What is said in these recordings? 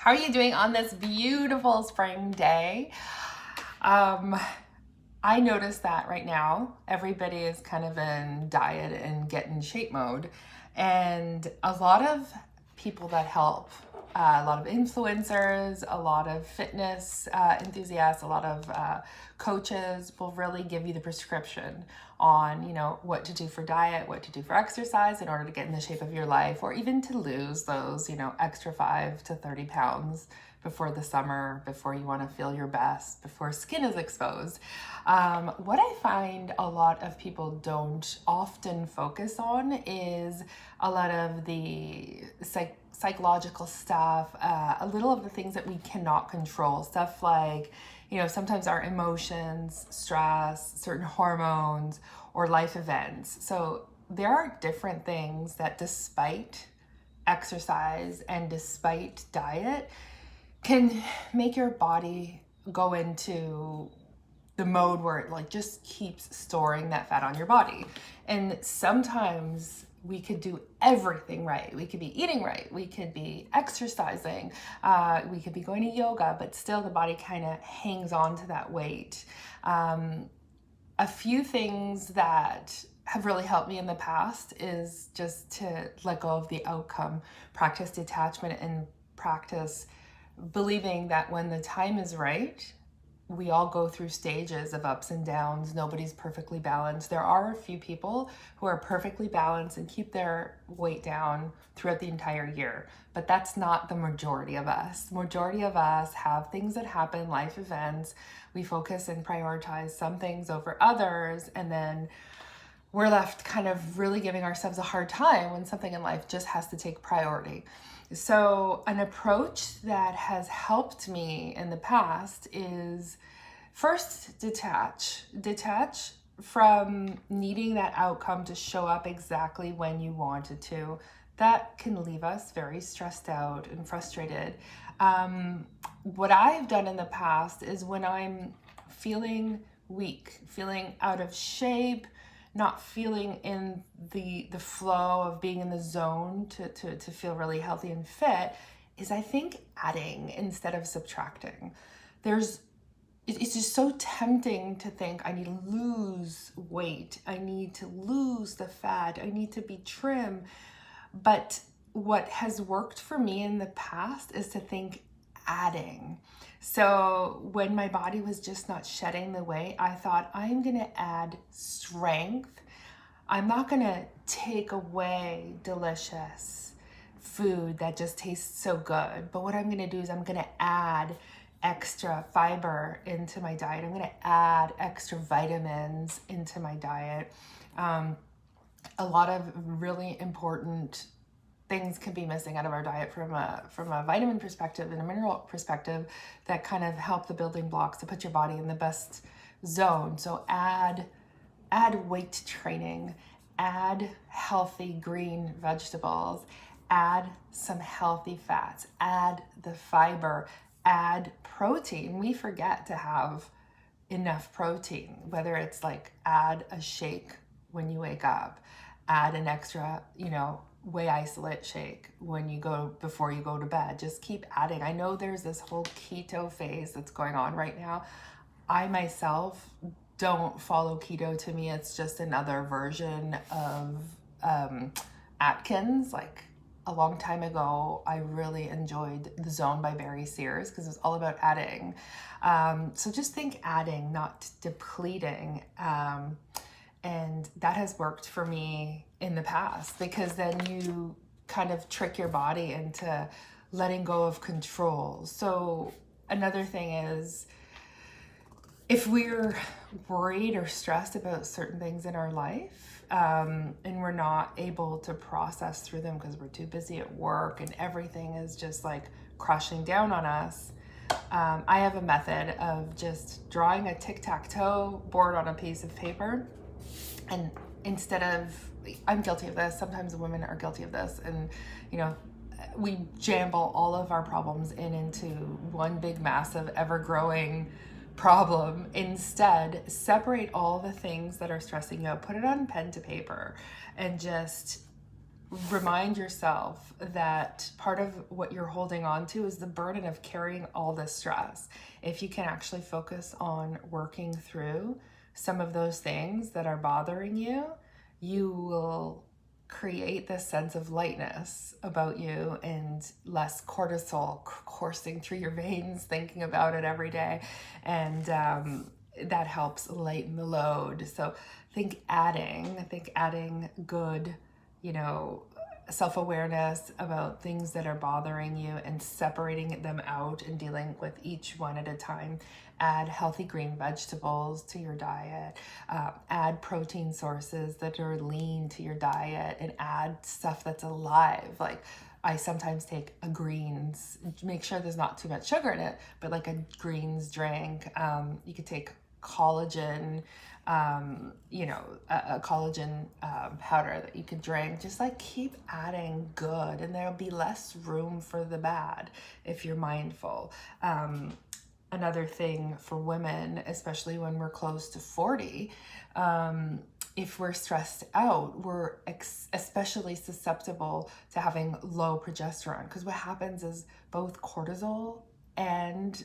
How are you doing on this beautiful spring day? I notice that right now everybody is kind of in diet and get in shape mode, and a lot of people that help, a lot of influencers, a lot of fitness enthusiasts, a lot of coaches will really give you the prescription on, what to do for diet, what to do for exercise in order to get in the shape of your life, or even to lose those, extra 5 to 30 pounds before the summer, before you want to feel your best, before skin is exposed. What I find a lot of people don't often focus on is a lot of the psychological stuff, a little of the things that we cannot control, stuff like, sometimes our emotions, stress, certain hormones, or life events. So there are different things that, despite exercise and despite diet, can make your body go into the mode where it just keeps storing that fat on your body. And sometimes we could do everything right. We could be eating right. We could be exercising. We could be going to yoga, but still the body kind of hangs on to that weight. A few things that have really helped me in the past is just to let go of the outcome, practice detachment, and practice believing that when the time is right, we all go through stages of ups and downs. Nobody's perfectly balanced. There are a few people who are perfectly balanced and keep their weight down throughout the entire year, but that's not the majority of us. The majority of us have things that happen, life events. We focus and prioritize some things over others, and then we're left kind of really giving ourselves a hard time when something in life just has to take priority. So an approach that has helped me in the past is first detach from needing that outcome to show up exactly when you want it to. That can leave us very stressed out and frustrated. What I've done in the past is when I'm feeling weak, feeling out of shape, not feeling in the flow of being in the zone to feel really healthy and fit, is I think adding instead of subtracting. It's just so tempting to think I need to lose weight, I need to lose the fat, I need to be trim. But what has worked for me in the past is to think adding. So when my body was just not shedding the weight, I thought, I'm going to add strength. I'm not going to take away delicious food that just tastes so good. But what I'm going to do is I'm going to add extra fiber into my diet. I'm going to add extra vitamins into my diet. A lot of really important things can be missing out of our diet from a vitamin perspective and a mineral perspective that kind of help the building blocks to put your body in the best zone. So add weight training, add healthy green vegetables, add some healthy fats, add the fiber, add protein. We forget to have enough protein, whether it's like add a shake when you wake up, add an extra, whey isolate shake before you go to bed. Just keep adding. I know there's this whole keto phase that's going on right now. I myself don't follow keto. To me, it's just another version of Atkins. Like a long time ago, I really enjoyed The Zone by Barry Sears because it was all about adding. So just think adding, not depleting. And that has worked for me in the past, because then you kind of trick your body into letting go of control. So another thing is, if we're worried or stressed about certain things in our life, and we're not able to process through them because we're too busy at work and everything is just like crushing down on us, I have a method of just drawing a tic-tac-toe board on a piece of paper. And instead of, I'm guilty of this, sometimes women are guilty of this, and we jumble all of our problems into one big massive ever-growing problem. Instead, separate all the things that are stressing you out, put it on pen to paper, and just remind yourself that part of what you're holding on to is the burden of carrying all this stress. If you can actually focus on working through some of those things that are bothering you, you will create this sense of lightness about you and less cortisol coursing through your veins thinking about it every day. And that helps lighten the load. So think adding good, self-awareness about things that are bothering you and separating them out and dealing with each one at a time. Add healthy green vegetables to your diet. Add protein sources that are lean to your diet, and add stuff that's alive. Like I sometimes take a greens, make sure there's not too much sugar in it, but like a greens drink. You could take collagen, a collagen powder that you could drink. Just like keep adding good, and there'll be less room for the bad if you're mindful. Another thing for women, especially when we're close to 40, if we're stressed out, we're especially susceptible to having low progesterone, because what happens is both cortisol and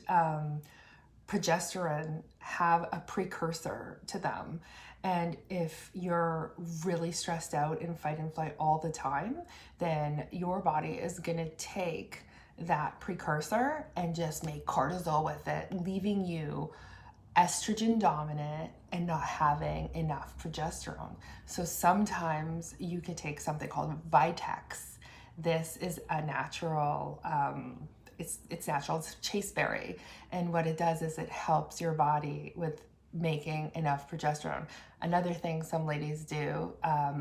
progesterone have a precursor to them. And if you're really stressed out in fight and flight all the time, then your body is going to take that precursor and just make cortisol with it, leaving you estrogen dominant and not having enough progesterone. So sometimes you could take something called Vitex. This is a natural, it's natural, it's chasteberry. And what it does is it helps your body with making enough progesterone. Another thing some ladies do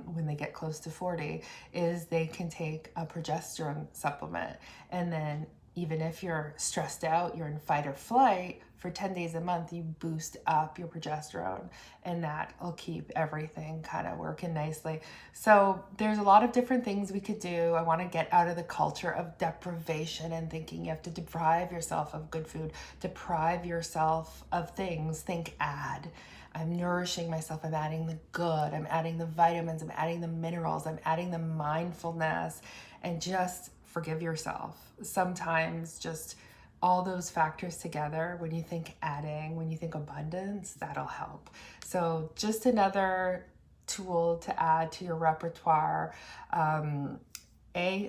when they get close to 40 is they can take a progesterone supplement. And then even if you're stressed out, you're in fight or flight, for 10 days a month, you boost up your progesterone, and that will keep everything kind of working nicely. So there's a lot of different things we could do. I want to get out of the culture of deprivation and thinking you have to deprive yourself of good food, deprive yourself of things. Think add. I'm nourishing myself. I'm adding the good. I'm adding the vitamins. I'm adding the minerals. I'm adding the mindfulness, and just forgive yourself. Sometimes just all those factors together, when you think adding, when you think abundance, that'll help. So just another tool to add to your repertoire.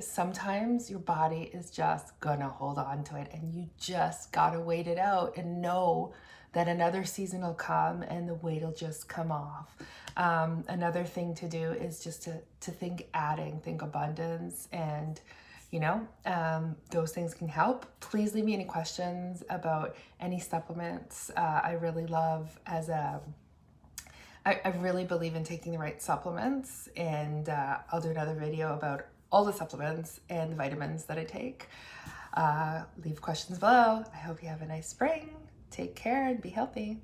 Sometimes your body is just gonna hold on to it, and you just gotta wait it out and know that another season will come and the weight will just come off. Another thing to do is just to think adding, think abundance, and those things can help. Please leave me any questions about any supplements. I really love I really believe in taking the right supplements, and I'll do another video about all the supplements and the vitamins that I take. Leave questions below. I hope you have a nice spring. Take care and be healthy.